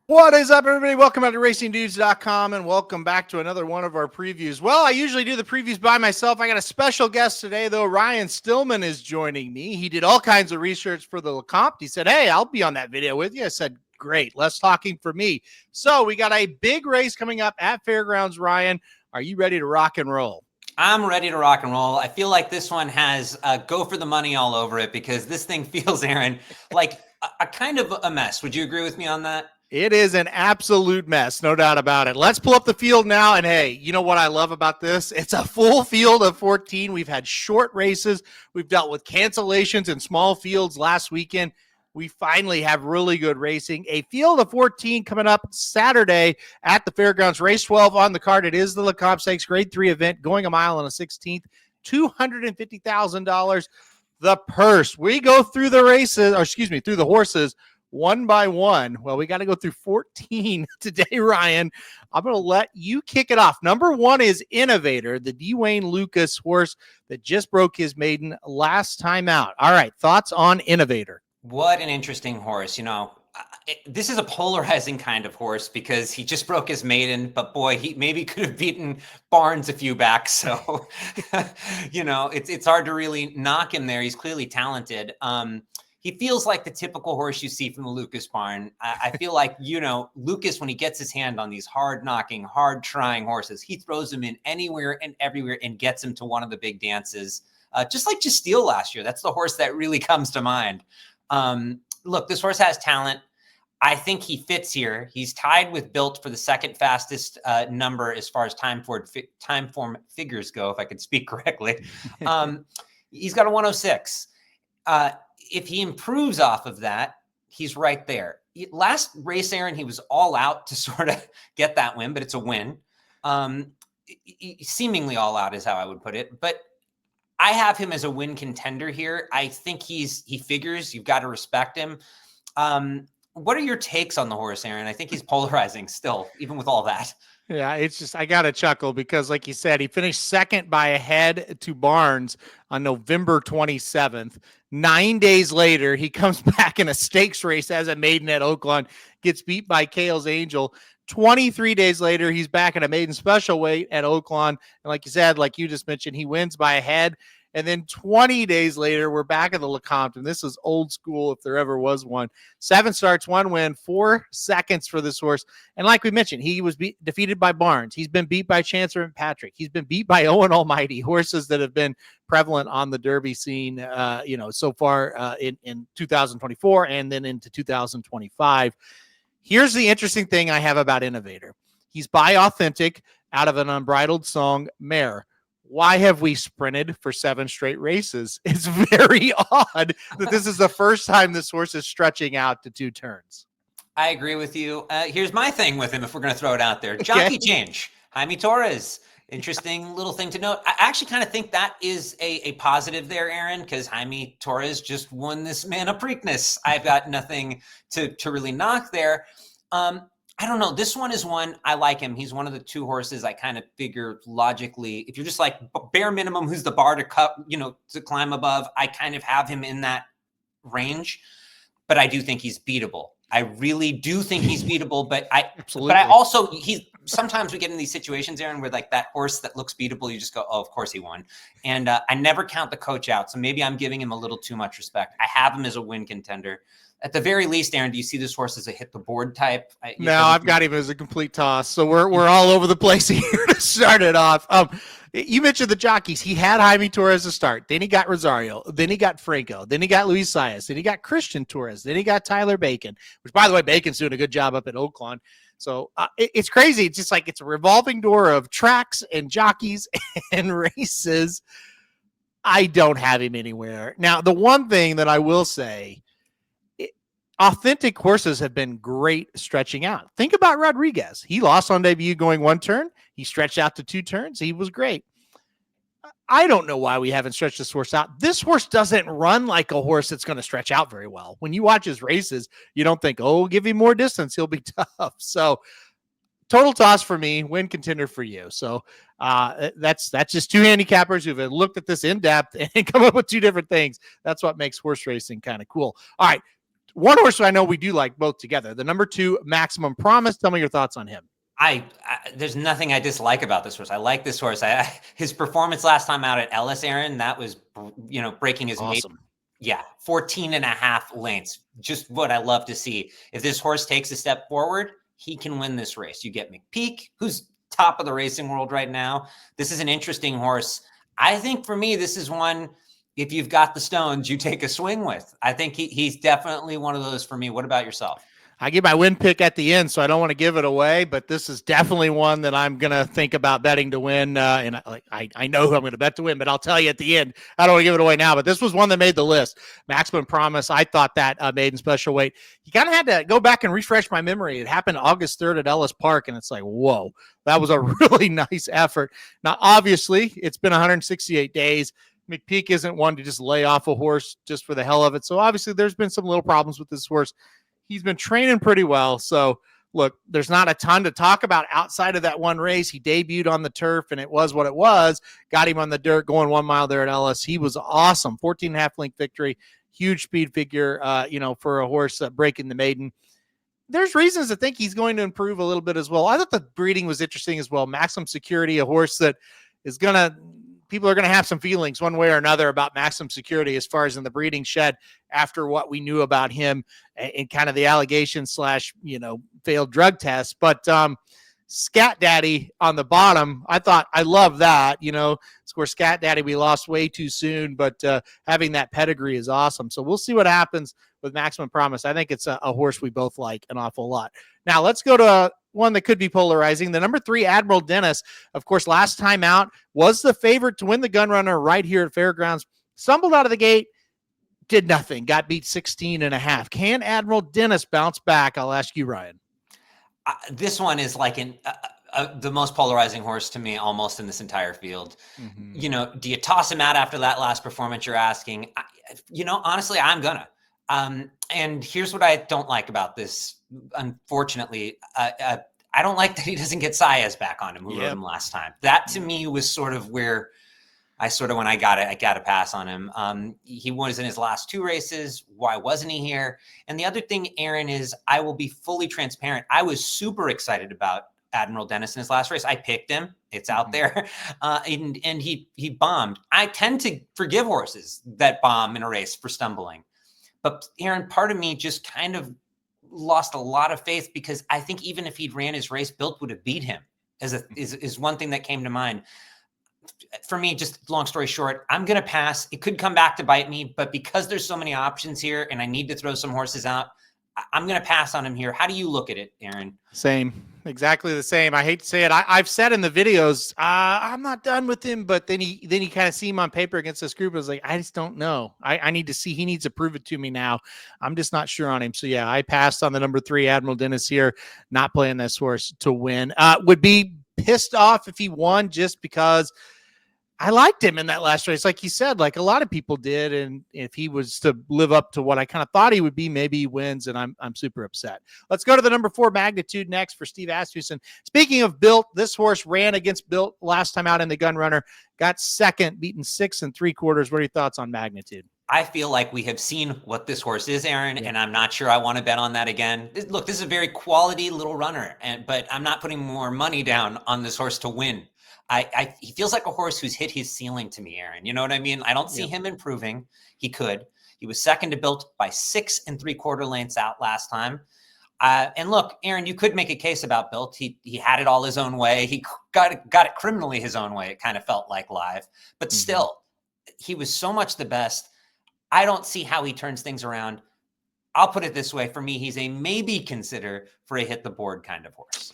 What is up, everybody? Welcome back to RacingDudes.com and welcome back to another one of our previews. Well, I usually do the previews by myself. I got a special guest today, though. Ryan Stillman is joining me. He did all kinds of research for the Lecomte. He said, hey, I'll be on that video with you. I said, great. Less talking for me. So we got a big race coming up at Fairgrounds. Ryan, are you ready to rock and roll? I'm ready to rock and roll. I feel like this one has go for the money all over it because this thing feels, Aaron, like a kind of a mess. Would you agree with me on that? It is an absolute mess, no doubt about it. Let's pull up the field now. And hey, you know what I love about this? It's a full field of 14. We've had short races. We've dealt with cancellations in small fields last weekend. We finally have really good racing. A field of 14 coming up Saturday at the Fairgrounds. Race 12 on the card. It is the Lecomte Stakes Grade 3 event, going a mile on a 16th, $250,000. The purse. We go through the races, through the horses one by one. Well, we got to go through 14 today, Ryan. I'm going to let you kick it off. Number one is Innovator, the Dwayne Lucas horse that just broke his maiden last time out. All right, thoughts on Innovator? What an interesting horse. This is a polarizing kind of horse because he just broke his maiden, but boy, he maybe could have beaten Barnes a few back. So, it's hard to really knock him there. He's clearly talented. He feels like the typical horse you see from the Lucas barn. I feel like, Lucas, when he gets his hand on these hard-knocking, hard-trying horses, he throws them in anywhere and everywhere and gets him to one of the big dances. Just like Justeel last year. That's the horse that really comes to mind. Look, this horse has talent. I think he fits here. He's tied with Built for the second fastest number as far as time form figures go, if I could speak correctly. He's got a 106. If he improves off of that, he's right there. Last race, Aaron, he was all out to sort of get that win, but it's a win. Seemingly all out is how I would put it. But I have him as a win contender here. I think he figures. You've got to respect him. What are your takes on the horse, Aaron? I think he's polarizing still, even with all that. Yeah, it's just, I got to chuckle because, like you said, he finished second by a head to Barnes on November 27th. 9 days later, he comes back in a stakes race as a maiden at Oaklawn, gets beat by Kale's Angel. 23 days later, he's back in a maiden special weight at Oaklawn. And like you said, like you just mentioned, he wins by a head. And then 20 days later, we're back at the Lecomte, and this is old school if there ever was one. 7 starts, 1 win, 4 seconds for this horse. And like we mentioned, he was defeated by Barnes. He's been beat by Chancer and Patrick. He's been beat by Owen Almighty, horses that have been prevalent on the Derby scene, so far in 2024 and then into 2025. Here's the interesting thing I have about Innovator. He's by Authentic out of an Unbridled Song mare. Why have we sprinted for 7 straight races? It's very odd that this is the first time this horse is stretching out to 2 turns. I agree with you. Here's my thing with him, if we're going to throw it out there. Jockey change. Jaime Torres. Interesting little thing to note. I actually kind of think that is a positive there, Aaron, because Jaime Torres just won this man a Preakness. I've got nothing to really knock there. I don't know. This one is one I like him. He's one of the 2 horses I kind of figure logically, if you're just like bare minimum, who's the bar to to climb above, I kind of have him in that range, but I do think he's beatable. I really do think he's beatable, but I also, sometimes we get in these situations, Aaron, where like that horse that looks beatable, you just go, oh, of course he won. And I never count the coach out. So maybe I'm giving him a little too much respect. I have him as a win contender. At the very least, Aaron, do you see this horse as a hit the board type? No, I've got him as a complete toss. So we're all over the place here to start it off. You mentioned the jockeys. He had Jaime Torres to start. Then he got Rosario. Then he got Franco. Then he got Luis Saez. Then he got Christian Torres. Then he got Tyler Bacon, which, by the way, Bacon's doing a good job up at Oaklawn. So it's crazy. It's just like it's a revolving door of tracks and jockeys and races. I don't have him anywhere. Now, the one thing that I will say, Authentic horses have been great stretching out. Think about Rodriguez. He lost on debut going 1 turn. He stretched out to 2 turns. He was great. I don't know why we haven't stretched this horse out. This horse doesn't run like a horse that's going to stretch out very well. When you watch his races, you don't think, oh, give him more distance, he'll be tough. So total toss for me, win contender for you. So that's just 2 handicappers who've looked at this in depth and come up with 2 different things. That's what makes horse racing kind of cool. All right. One horse I know we do like both together. The number 2, Maximum Promise. Tell me your thoughts on him. There's nothing I dislike about this horse. I like this horse. His performance last time out at Ellis, Aaron, that was, breaking his Awesome. Yeah, 14 and a half lengths. Just what I love to see. If this horse takes a step forward, he can win this race. You get McPeak, who's top of the racing world right now. This is an interesting horse. I think for me, this is one, if you've got the stones, you take a swing with. I think he's definitely one of those for me. What about yourself? I give my win pick at the end, so I don't want to give it away, but this is definitely one that I'm going to think about betting to win. And I know who I'm going to bet to win, but I'll tell you at the end. I don't want to give it away now, but this was one that made the list. Maximum Promise. I thought that maiden special weight. You kind of had to go back and refresh my memory. It happened August 3rd at Ellis Park, and it's like, whoa, that was a really nice effort. Now, obviously, it's been 168 days. McPeak isn't one to just lay off a horse just for the hell of it. So obviously there's been some little problems with this horse. He's been training pretty well. So look, there's not a ton to talk about outside of that one race. He debuted on the turf and it was what it was. Got him on the dirt going 1 mile there at Ellis. He was awesome. 14.5 length victory, huge speed figure, for a horse breaking the maiden. There's reasons to think he's going to improve a little bit as well. I thought the breeding was interesting as well. Maximum Security, a horse that is going to, people are going to have some feelings one way or another about Maximum Security as far as in the breeding shed after what we knew about him and kind of the allegations / failed drug test. But Scat Daddy on the bottom, I love that, score Scat Daddy, we lost way too soon, but having that pedigree is awesome. So we'll see what happens with Maximum Promise. I think it's a horse we both like an awful lot. Now let's go to one that could be polarizing. The number 3, Admiral Dennis, of course, last time out was the favorite to win the Gun Runner right here at Fairgrounds. Stumbled out of the gate, did nothing, got beat 16.5. Can Admiral Dennis bounce back? I'll ask you, Ryan. This one is like the most polarizing horse to me almost in this entire field. Mm-hmm. Do you toss him out after that last performance, you're asking? Honestly, I'm gonna. And here's what I don't like about this. Unfortunately, I don't like that he doesn't get Saez back on him, who rode him last time. That to me was sort of where when I got to pass on him. He was in his last 2 races. Why wasn't he here? And the other thing, Aaron, is I will be fully transparent. I was super excited about Admiral Dennis in his last race. I picked him. It's out there. And he bombed. I tend to forgive horses that bomb in a race for stumbling. But Aaron, part of me just kind of lost a lot of faith because I think even if he'd ran his race, Built would have beat him is one thing that came to mind. For me, just long story short, I'm going to pass. It could come back to bite me, but because there's so many options here and I need to throw some horses out, I'm going to pass on him here. How do you look at it, Aaron? Same. Exactly the same. I hate to say it. I've said in the videos, I'm not done with him, but then you kind of see him on paper against this group. I was like, I just don't know. I need to see. He needs to prove it to me now. I'm just not sure on him. So yeah, I passed on the number 3, Admiral Dennis here, not playing this horse to win. Would be pissed off if he won just because I liked him in that last race. Like you said, like a lot of people did. And if he was to live up to what I kind of thought he would be, maybe he wins. And I'm super upset. Let's go to the number 4 Magnitude next for Steve Asmussen. Speaking of Built, this horse ran against Built last time out in the Gun Runner, got second, beaten 6 3/4. What are your thoughts on Magnitude? I feel like we have seen what this horse is, Aaron, and I'm not sure I want to bet on that again. Look, this is a very quality little runner, but I'm not putting more money down on this horse to win. He feels like a horse who's hit his ceiling to me, Aaron. You know what I mean? I don't see him improving. He could. He was second to Built by 6 3/4 lengths out last time. And look, Aaron, you could make a case about Built. He had it all his own way. He got it criminally his own way. It kind of felt like live, but still, he was so much the best. I don't see how he turns things around. I'll put it this way. For me, he's a maybe consider for a hit the board kind of horse.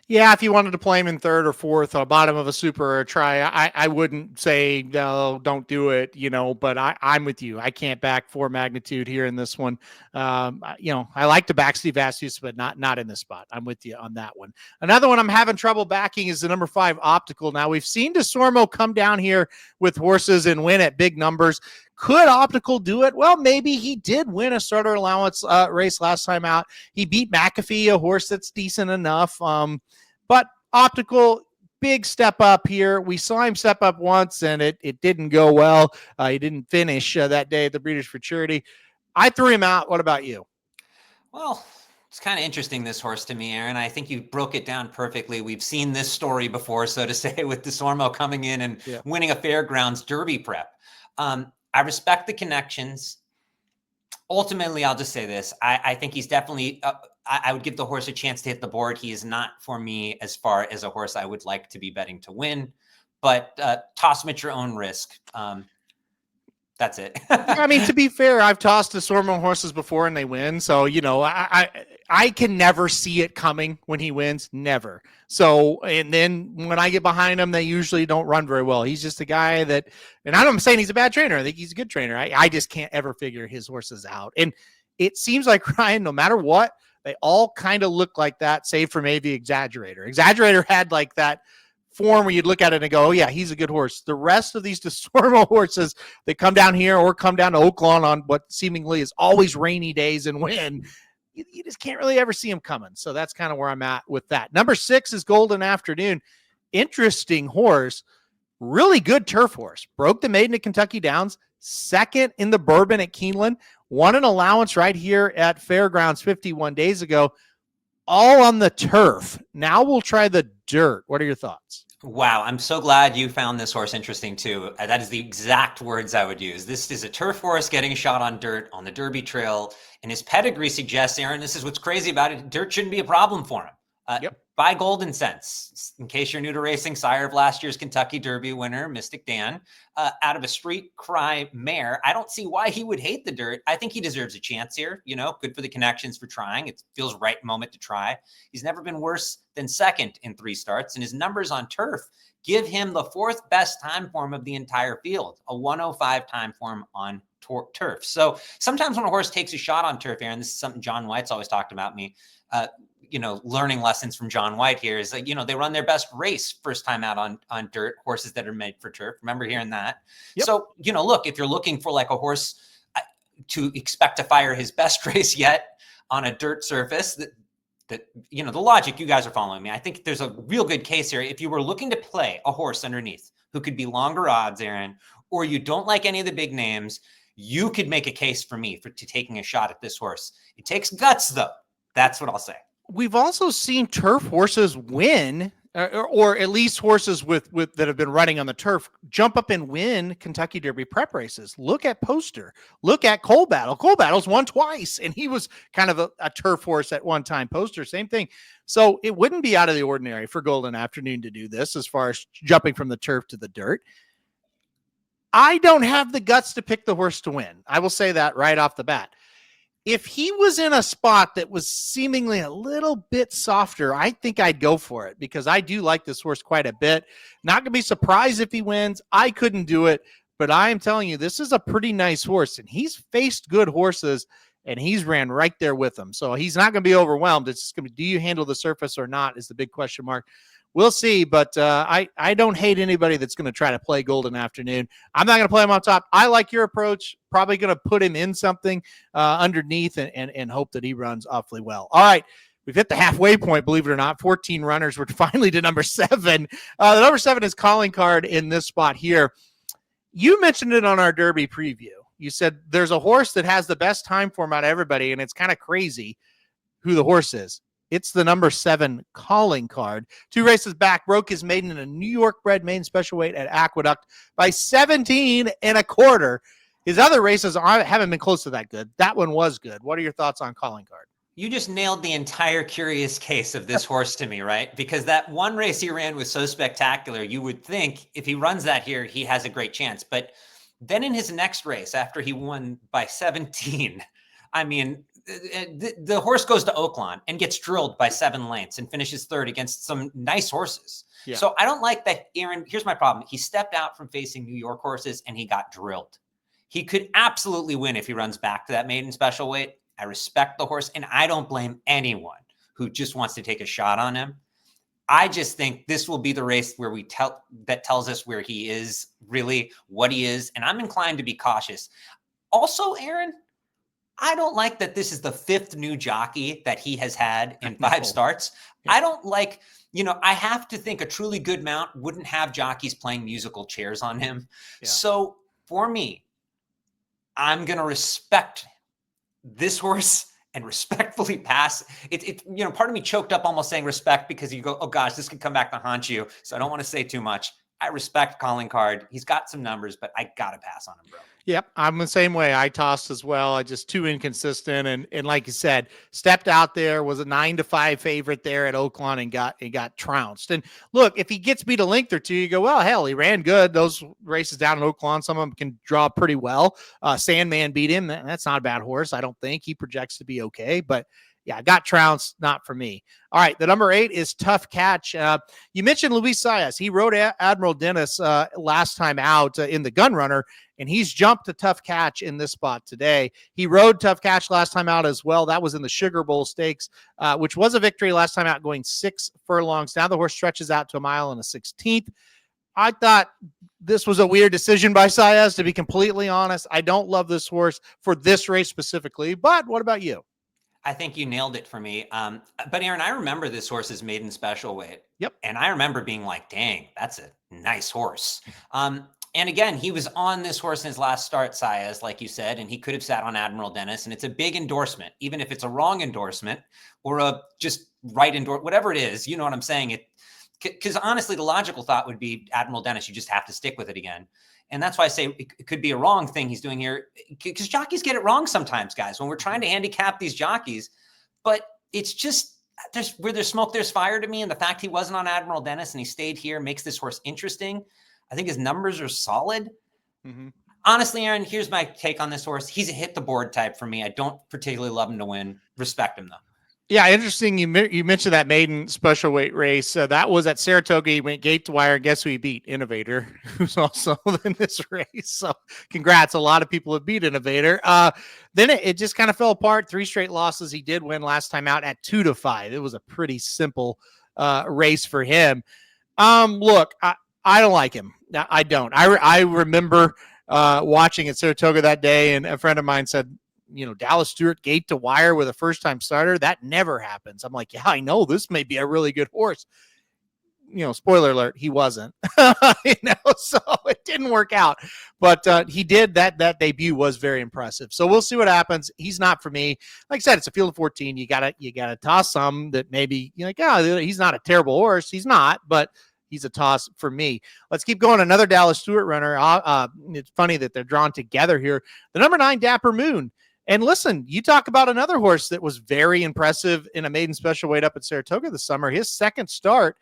Yeah, if you wanted to play him in 3rd or 4th or bottom of a super or a try, I wouldn't say, no, don't do it, but I'm with you. I can't back 4 Magnitude here in this one. I like to back Steve Asmussen, but not in this spot. I'm with you on that one. Another one I'm having trouble backing is the number 5 Optical. Now, we've seen DeSormo come down here with horses and win at big numbers. Could Optical do it? Well, maybe. He did win a starter allowance race last time out. He beat McAfee, a horse that's decent enough. But Optical, big step up here. We saw him step up once, and it didn't go well. He didn't finish that day at the Breeders' Futurity. I threw him out. What about you? Well, it's kind of interesting, this horse, to me, Aaron. I think you broke it down perfectly. We've seen this story before, so to say, with DeSormo coming in and Yeah. winning a Fairgrounds Derby prep. I respect the connections. Ultimately, I'll just say this. I think he's definitely, I would give the horse a chance to hit the board. He is not, for me, as far as a horse I would like to be betting to win, but toss him at your own risk. That's it. Yeah, I mean, to be fair, I've tossed DeSormo horses before and they win. So, I can never see it coming when he wins. Never. So, and then when I get behind him, they usually don't run very well. He's just a guy that, and I'm saying he's a bad trainer. I think he's a good trainer. I just can't ever figure his horses out. And it seems like, Ryan, no matter what, they all kind of look like that, save for maybe Exaggerator. Exaggerator had like that form where you'd look at it and go, oh, yeah, he's a good horse. The rest of these DeSormo horses that come down here or come down to Oaklawn on what seemingly is always rainy days and win, you just can't really ever see them coming. So that's kind of where I'm at with that. Number 6 is Golden Afternoon. Interesting horse. Really good turf horse. Broke the maiden at Kentucky Downs. Second in the Bourbon at Keeneland. Won an allowance right here at Fairgrounds 51 days ago. All on the turf. Now we'll try the dirt. What are your thoughts? Wow, I'm so glad you found this horse interesting too. That is the exact words I would use. This is a turf horse getting a shot on dirt on the Derby Trail, and his pedigree suggests, Aaron, this is what's crazy about it, dirt shouldn't be a problem for him. Yep. By Golden Sense, in case you're new to racing, sire of last year's Kentucky Derby winner, Mystic Dan, out of a street cry mare. I don't see why he would hate the dirt. I think he deserves a chance here. Good for the connections for trying. It feels right moment to try. He's never been worse than second in 3 starts, and his numbers on turf give him the 4th best time form of the entire field, a 105 time form on turf. So sometimes when a horse takes a shot on turf, Aaron, this is something John White's always talked about me, learning lessons from John White here is like, they run their best race first time out on dirt, horses that are made for turf. Remember hearing that? Yep. So, look, if you're looking for like a horse to expect to fire his best race yet on a dirt surface, that the logic, you guys are following me. I think there's a real good case here. If you were looking to play a horse underneath who could be longer odds, Aaron, or you don't like any of the big names, you could make a case for me to taking a shot at this horse. It takes guts, though. That's what I'll say. We've also seen turf horses win, or at least horses with that have been running on the turf jump up and win Kentucky Derby prep races. Look at Poster. Look at Coal Battle. Coal Battle's won twice, and he was kind of a turf horse at one time. Poster, same thing. So it wouldn't be out of the ordinary for Golden Afternoon to do this as far as jumping from the turf to the dirt. I don't have the guts to pick the horse to win. I will say that right off the bat. If he was in a spot that was seemingly a little bit softer, I think I'd go for it because I do like this horse quite a bit. Not going to be surprised if he wins. I couldn't do it, but I am telling you, this is a pretty nice horse, and he's faced good horses, and he's ran right there with them. So he's not going to be overwhelmed. It's just going to be, do you handle the surface or not is the big question mark. We'll see, but I don't hate anybody that's going to try to play Golden Afternoon. I'm not going to play him on top. I like your approach. Probably going to put him in something underneath and hope that he runs awfully well. All right, we've hit the halfway point, believe it or not. 14 runners. We're finally to number 7. The number 7 is Calling Card in this spot here. You mentioned it on our Derby preview. You said there's a horse that has the best time form out of everybody, and it's kind of crazy who the horse is. It's the number 7 Calling Card. 2 races back, broke his maiden in a New York bred maiden special weight at Aqueduct by 17 1/4. His other races haven't been close to that good. That one was good. What are your thoughts on Calling Card? You just nailed the entire curious case of this horse to me, right? Because that one race he ran was so spectacular. You would think if he runs that here, he has a great chance. But then in his next race, after he won by 17, I mean, the horse goes to Oaklawn and gets drilled by 7 lengths and finishes 3rd against some nice horses. Yeah. So I don't like that, Aaron. Here's my problem. He stepped out from facing New York horses and he got drilled. He could absolutely win if he runs back to that maiden special weight. I respect the horse, and I don't blame anyone who just wants to take a shot on him. I just think this will be the race where that tells us where he is, really what he is, and I'm inclined to be cautious. Also, Aaron, I don't like that this is the 5th new jockey that he has had in 5 starts. Yeah. I don't like, I have to think a truly good mount wouldn't have jockeys playing musical chairs on him. Yeah. So for me, I'm going to respect this horse and respectfully pass. Part of me choked up almost saying respect because you go, oh gosh, this could come back to haunt you. So I don't want to say too much. I respect calling card. He's got some numbers, but I got to pass on him, bro. Yep, I'm the same way. I tossed as well. I just too inconsistent, and like you said, stepped out there, was a 9-5 favorite there at Oaklawn and got trounced. And look, if he gets beat a length or two, you go, well, hell, he ran good. Those races down in Oaklawn, some of them can draw pretty well. Sandman beat him. That's not a bad horse. I don't think he projects to be okay, but yeah, got trounced, not for me. All right, the number 8 is Tough Catch. You mentioned Luis Saez. He rode Admiral Dennis last time out in the Gun Runner, and he's jumped to Tough Catch in this spot today. He rode Tough Catch last time out as well. That was in the Sugar Bowl Stakes, which was a victory last time out, going 6 furlongs. Now the horse stretches out to a mile and a 16th. I thought this was a weird decision by Saez, to be completely honest. I don't love this horse for this race specifically, but what about you? I think you nailed it for me. But Aaron, I remember this horse's maiden special weight. Yep. And I remember being like, dang, that's a nice horse. And again, he was on this horse in his last start, Saez, like you said, and he could have sat on Admiral Dennis. And it's a big endorsement, even if it's a wrong endorsement or a just right endorsement, whatever it is, you know what I'm saying? Because honestly, the logical thought would be Admiral Dennis, you just have to stick with it again. And that's why I say it could be a wrong thing he's doing here, because jockeys get it wrong sometimes, guys, when we're trying to handicap these jockeys. But it's just, where there's smoke, there's fire to me. And the fact he wasn't on Admiral Dennis and he stayed here makes this horse interesting. I think his numbers are solid. Mm-hmm. Honestly, Aaron, here's my take on this horse. He's a hit the board type for me. I don't particularly love him to win. Respect him, though. Yeah, interesting. You mentioned that maiden special weight race. That was at Saratoga. He went gate to wire. Guess who he beat? Innovator, who's also in this race. So congrats. A lot of people have beat Innovator. Then it just kind of fell apart. 3 straight losses. He did win last time out at 2-5. It was a pretty simple race for him. Look, I don't like him. I don't. I remember watching at Saratoga that day, and a friend of mine said, Dallas Stewart gate to wire with a first-time starter. That never happens. I'm like, yeah, I know this may be a really good horse. Spoiler alert, he wasn't. So it didn't work out. But he did. That debut was very impressive. So we'll see what happens. He's not for me. Like I said, it's a field of 14. You gotta toss some that maybe you're like, oh, he's not a terrible horse. He's not, but he's a toss for me. Let's keep going. Another Dallas Stewart runner. It's funny that they're drawn together here. The number 9, Dapper Moon. And listen, you talk about another horse that was very impressive in a maiden special weight up at Saratoga this summer. His second start,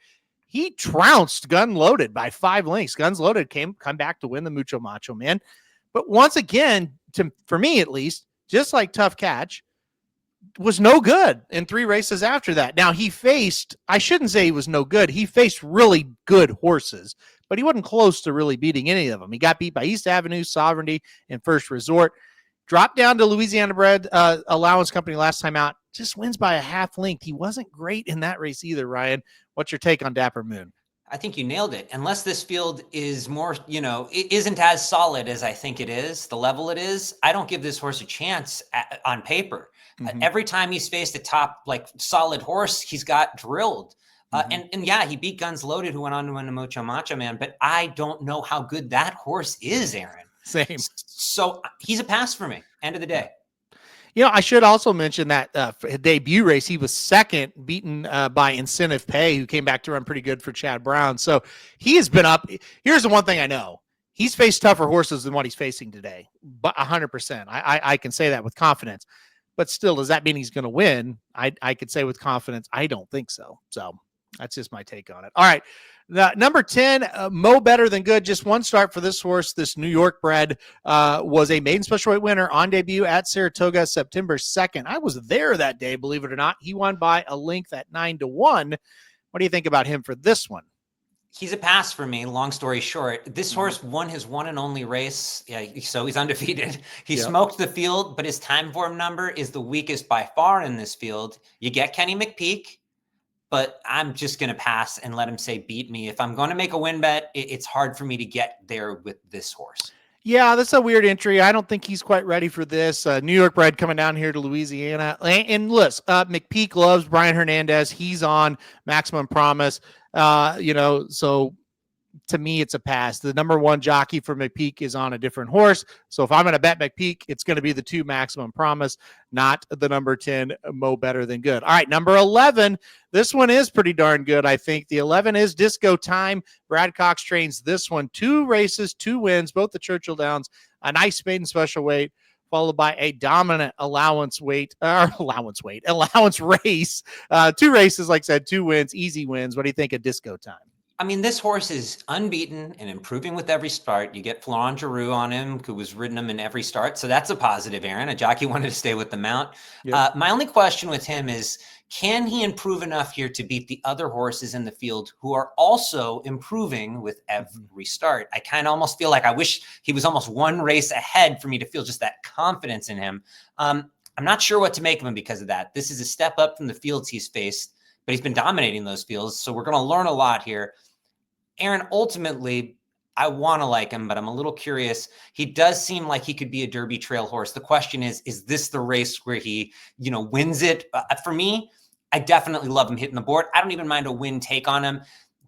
he trounced Gun Loaded by 5 lengths. Guns Loaded come back to win the Mucho Macho, man. But once again, for me at least, just like Tough Catch, was no good in 3 races after that. Now I shouldn't say he was no good. He faced really good horses, but he wasn't close to really beating any of them. He got beat by East Avenue, Sovereignty, and First Resort. Dropped down to Louisiana Bred Allowance Company last time out. Just wins by a half length. He wasn't great in that race either, Ryan. What's your take on Dapper Moon? I think you nailed it. Unless this field is more, it isn't as solid as I think it is, the level it is, I don't give this horse a chance on paper. Mm-hmm. Every time he's faced a top, solid horse, he's got drilled. Mm-hmm. And yeah, he beat Guns Loaded, who went on to win the Mucho Macho, man. But I don't know how good that horse is, Aaron. Same. So he's a pass for me. End of the day. I should also mention that debut race, he was second, beaten by Incentive Pay, who came back to run pretty good for Chad Brown. So he has been up. Here's the one thing I know. He's faced tougher horses than what he's facing today, but 100%. I can say that with confidence. But still, does that mean he's going to win? I could say with confidence, I don't think so. So that's just my take on it. All right. Number 10, Mo Better Than Good. Just one start for this horse. This New York bred was a maiden special weight winner on debut at Saratoga September 2nd. I was there that day, believe it or not. He won by a length at 9-1. What do you think about him for this one? He's a pass for me. Long story short, this horse won his one and only race. Yeah, so he's undefeated. He smoked the field, but his time form number is the weakest by far in this field. You get Kenny McPeak, but I'm just going to pass and let him say beat me. If I'm going to make a win bet, it's hard for me to get there with this horse. Yeah, that's a weird entry. I don't think he's quite ready for this. New York bred coming down here to Louisiana. And listen, McPeak loves Brian Hernandez. He's on Maximum Promise. So to me, it's a pass. The number one jockey for McPeak is on a different horse. So if I'm going to bet McPeak, it's going to be the 2 Maximum Promise, not the number 10 Mo Better Than Good. All right, number 11. This one is pretty darn good, I think. The 11 is Disco Time. Brad Cox trains this one. 2 races, 2 wins, both the Churchill Downs, a nice maiden special weight, followed by a dominant allowance race. 2 races, like I said, 2 wins, easy wins. What do you think of Disco Time? I mean, this horse is unbeaten and improving with every start. You get Florent Giroux on him, who was ridden him in every start. So that's a positive, Aaron. A jockey wanted to stay with the mount. Yep. My only question with him is, can he improve enough here to beat the other horses in the field who are also improving with every start? I kind of almost feel like I wish he was almost 1 race ahead for me to feel just that confidence in him. I'm not sure what to make of him because of that. This is a step up from the fields he's faced, but he's been dominating those fields. So we're going to learn a lot here. Aaron, ultimately, I want to like him, but I'm a little curious. He does seem like he could be a Derby Trail horse. The question is this the race where he, wins it? For me, I definitely love him hitting the board. I don't even mind a win take on him.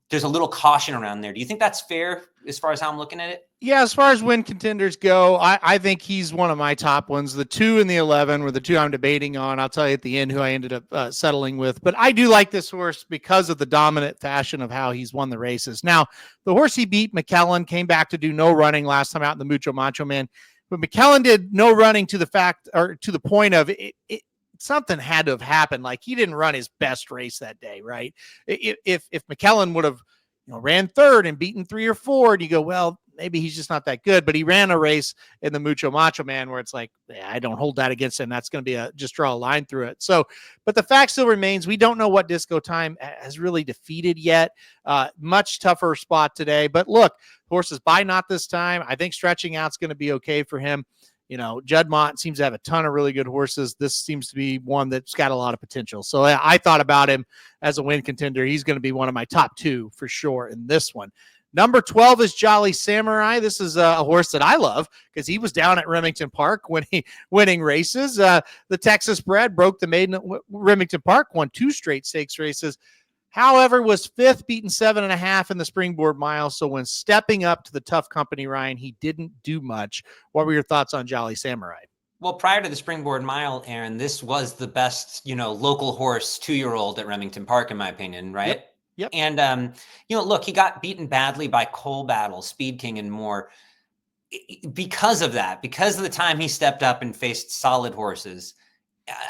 There's a little caution around there. Do you think that's fair as far as how I'm looking at it? Yeah, as far as win contenders go, I think he's one of my top ones. The 2 and the 11 were the 2 I'm debating on. I'll tell you at the end who I ended up settling with. But I do like this horse because of the dominant fashion of how he's won the races. Now, the horse he beat, McKellen, came back to do no running last time out in the Mucho Macho Man. But McKellen did no running to the point of it something had to have happened. Like he didn't run his best race that day, right? If McKellen would have ran 3rd and beaten 3 or 4, and you go, well, maybe he's just not that good. But he ran a race in the Mucho Macho Man where it's like, I don't hold that against him. That's going to be just draw a line through it. So, but the fact still remains, we don't know what Disco Time has really defeated yet. Much tougher spot today. But look, horses buy not this time. I think stretching out's going to be okay for him. Judd Mott seems to have a ton of really good horses. This seems to be one that's got a lot of potential. So I thought about him as a win contender. He's going to be one of my top 2 for sure in this one. Number 12 is Jolly Samurai. This is a horse that I love because he was down at Remington Park winning races. The Texas bred broke the maiden at Remington Park, won 2 straight stakes races. However, was 5th, beaten 7.5 in the Springboard Mile. So when stepping up to the tough company, Ryan, he didn't do much. What were your thoughts on Jolly Samurai? Well, prior to the Springboard Mile, Aaron, this was the best, local horse 2-year-old at Remington Park, in my opinion, right? Yep. And, look, he got beaten badly by Coal Battle, Speed King, and more. Because of that, because of the time he stepped up and faced solid horses,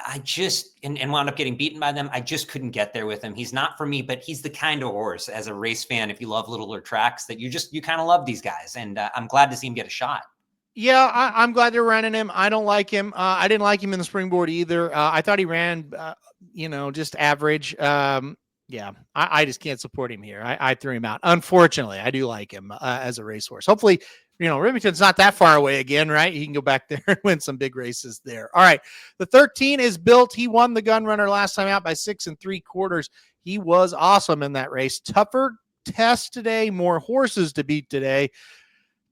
I just, and wound up getting beaten by them. I just couldn't get there with him. He's not for me, but he's the kind of horse, as a race fan, if you love littler tracks, that you kind of love these guys. And I'm glad to see him get a shot. Yeah, I'm glad they're running him. I don't like him. I didn't like him in the Springboard either. I thought he ran, just average. Yeah, I just can't support him here. I threw him out. Unfortunately, I do like him as a racehorse. Hopefully, Remington's not that far away again, right? He can go back there and win some big races there. All right, the 13 is Built. He won the Gun Runner last time out by 6 3/4. He was awesome in that race. Tougher test today, more horses to beat today.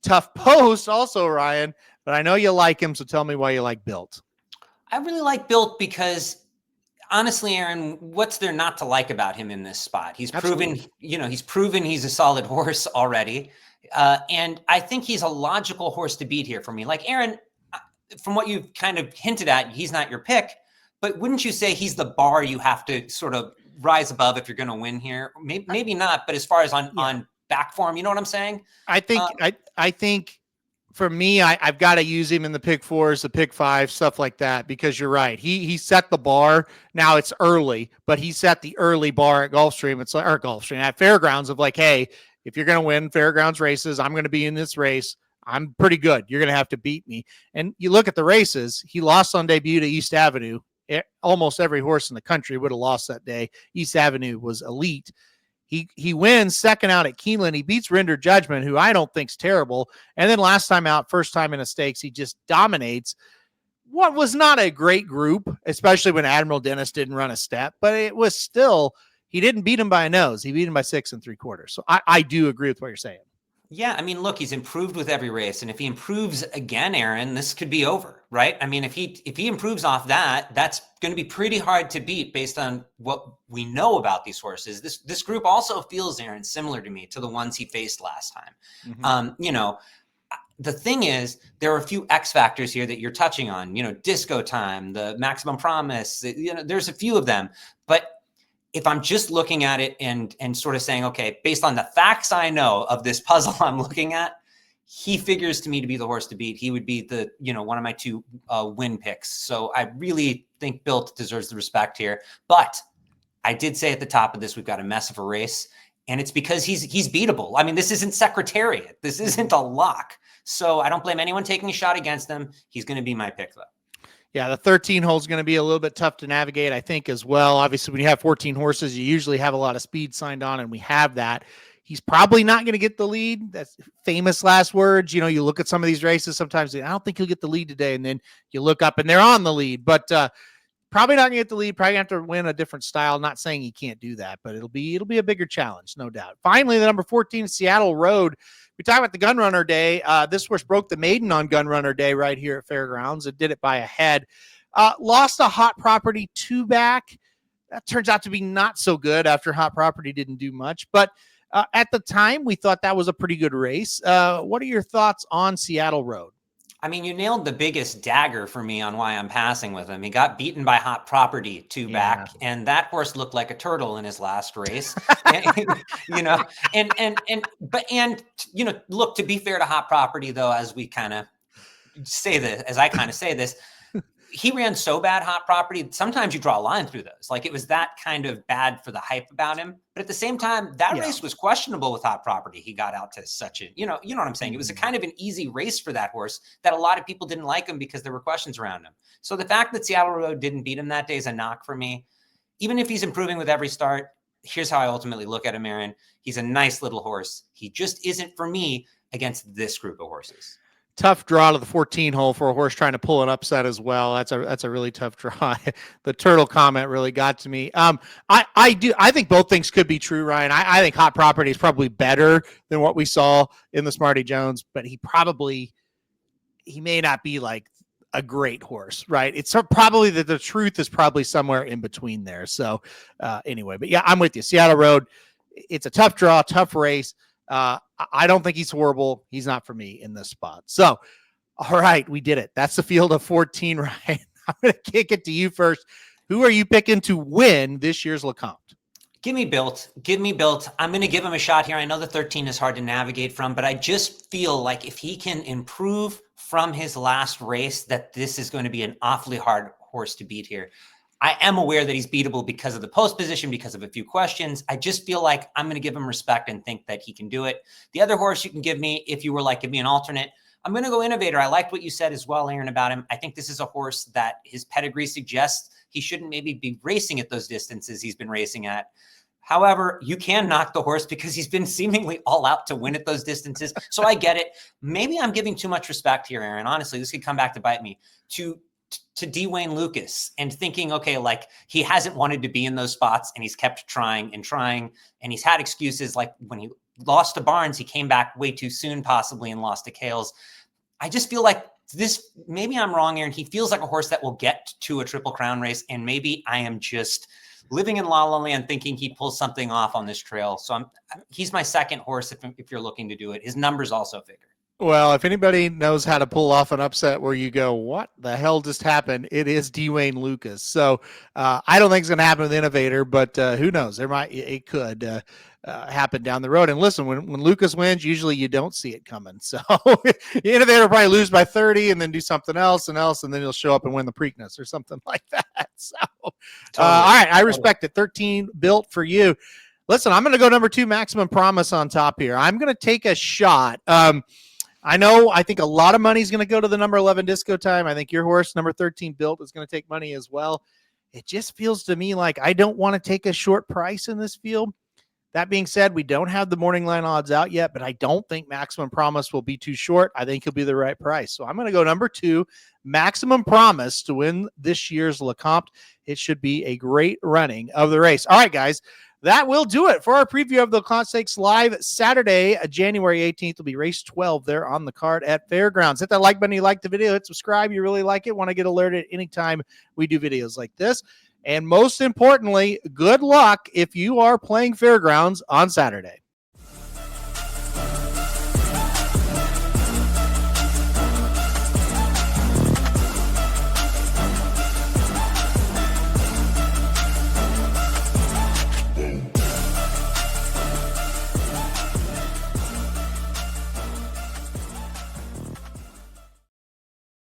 Tough post also, Ryan, but I know you like him, so tell me why you like Built. I really like Built because, honestly, Aaron, what's there not to like about him in this spot? He's proven he's a solid horse already. And I think he's a logical horse to beat here for me. Like, Aaron, from what you've kind of hinted at, he's not your pick, but wouldn't you say he's the bar you have to sort of rise above if you're going to win here? Maybe not, but as far as on back form, you know what I'm saying? I think for me, I've got to use him in the pick 4s, the pick 5, stuff like that, because you're right. He set the bar. Now it's early, but he set the early bar at Gulfstream. It's like, or Gulfstream at Fairgrounds of like, hey, if you're going to win Fairgrounds races, I'm going to be in this race. I'm pretty good. You're going to have to beat me. And you look at the races, he lost on debut to East Avenue. Almost every horse in the country would have lost that day. East Avenue was elite. He wins second out at Keeneland. He beats Render Judgment, who I don't think's terrible. And then last time out, first time in a stakes, he just dominates what was not a great group, especially when Admiral Dennis didn't run a step, but it was still, he didn't beat him by a nose. He beat him by 6 3/4. So I do agree with what you're saying. Yeah, I mean, look, he's improved with every race, and if he improves again, Aaron, this could be over, right? I mean, if he improves off that, that's going to be pretty hard to beat based on what we know about these horses. This group also feels, Aaron, similar to me to the ones he faced last time. You know, the thing is, there are a few X factors here that you're touching on. You know, Disco Time, the Maximum Promise. You know, there's a few of them, but if I'm just looking at it and sort of saying, okay, based on the facts I know of this puzzle I'm looking at, he figures to me to be the horse to beat. He would be the, you know, one of my two win picks. So I really think Built deserves the respect here. But I did say at the top of this, we've got a mess of a race, and it's because he's beatable. I mean, this isn't Secretariat. This isn't a lock. So I don't blame anyone taking a shot against him. He's going to be my pick, though. Yeah, the 13 hole is going to be a little bit tough to navigate, I think, as well. Obviously, when you have 14 horses, you usually have a lot of speed signed on, and we have that. He's probably not going to get the lead. That's famous last words. You know, you look at some of these races, sometimes I don't think he'll get the lead today, and then you look up and they're on the lead. But probably not going to get the lead. Probably going to have to win a different style. Not saying he can't do that, but it'll be a bigger challenge, no doubt. Finally, the number 14, Seattle Road. We talk about the Gun Runner Day. This horse broke the maiden on Gun Runner Day right here at Fairgrounds. It did it by a head. Lost a Hot Property 2 back. That turns out to be not so good after Hot Property didn't do much. But at the time, we thought that was a pretty good race. What are your thoughts on Seattle Road? I mean, you nailed the biggest dagger for me on why I'm passing with him. He got beaten by Hot Property 2 back, and that horse looked like a turtle in his last race. You know, you know, look, to be fair to Hot Property, though, as we kind of say this, as I kind of say this, he ran so bad, Hot Property, sometimes you draw a line through those. Like, it was that kind of bad for the hype about him. But at the same time, that race was questionable with Hot Property. He got out to such a, you know what I'm saying? It was a kind of an easy race for that horse that a lot of people didn't like him because there were questions around him. So the fact that Seattle Road didn't beat him that day is a knock for me. Even if he's improving with every start, here's how I ultimately look at him, Aaron. He's a nice little horse. He just isn't for me against this group of horses. Tough draw to the 14 hole for a horse trying to pull an upset as well. That's a really tough draw. The turtle comment really got to me. I think both things could be true, Ryan. I think Hot Property is probably better than what we saw in the Smarty Jones, but he may not be like a great horse, right? It's probably that the truth is probably somewhere in between there. So anyway, but yeah, I'm with you. Seattle Road, it's a tough draw, tough race. I don't think he's horrible. He's not for me in this spot. So, all right, we did it. That's the field of 14, Ryan. I'm going to kick it to you first. Who are you picking to win this year's Lecomte? Give me Built. Give me Built. I'm going to give him a shot here. I know the 13 is hard to navigate from, but I just feel like if he can improve from his last race, that this is going to be an awfully hard horse to beat here. I am aware that he's beatable because of the post position, because of a few questions. I just feel like I'm going to give him respect and think that he can do it. The other horse you can give me, if you were like, give me an alternate, I'm going to go Innovator. I liked what you said as well, Aaron, about him. I think this is a horse that his pedigree suggests he shouldn't maybe be racing at those distances he's been racing at. However, you can knock the horse because he's been seemingly all out to win at those distances. So I get it. Maybe I'm giving too much respect here, Aaron. Honestly, this could come back to bite me. To Dwayne Lucas and thinking, okay, like he hasn't wanted to be in those spots and he's kept trying, and he's had excuses. Like when he lost to Barnes, he came back way too soon, possibly, and lost to Kales. I just feel like this, maybe I'm wrong, Aaron. He feels like a horse that will get to a Triple Crown race, and maybe I am just living in La La Land thinking he pulls something off on this trail. So he's my second horse if you're looking to do it. His numbers also figure. Well, if anybody knows how to pull off an upset where you go, what the hell just happened? It is Dwayne Lucas. So I don't think it's going to happen with Innovator, but who knows? It could happen down the road. And listen, when Lucas wins, usually you don't see it coming. So Innovator will probably lose by 30 and then do something else, and then he'll show up and win the Preakness or something like that. So all right, I respect it. 13 Built for you. Listen, I'm going to go number 2, Maximum Promise on top here. I'm going to take a shot. I think a lot of money is going to go to the number 11 Disco Time. I think your horse, number 13 Built, is going to take money as well. It just feels to me like I don't want to take a short price in this field. That being said, we don't have the morning line odds out yet, but I don't think Maximum Promise will be too short. I think he'll be the right price. So I'm going to go number 2, Maximum Promise, to win this year's Lecomte. It should be a great running of the race. All right, guys. that will do it for our preview of the Lecomte Stakes live Saturday, January 18th. Will be race 12 there on the card at Fairgrounds. Hit that like button. You like the video. Hit subscribe. You really like it. Want to get alerted anytime we do videos like this. And most importantly, good luck if you are playing Fairgrounds on Saturday.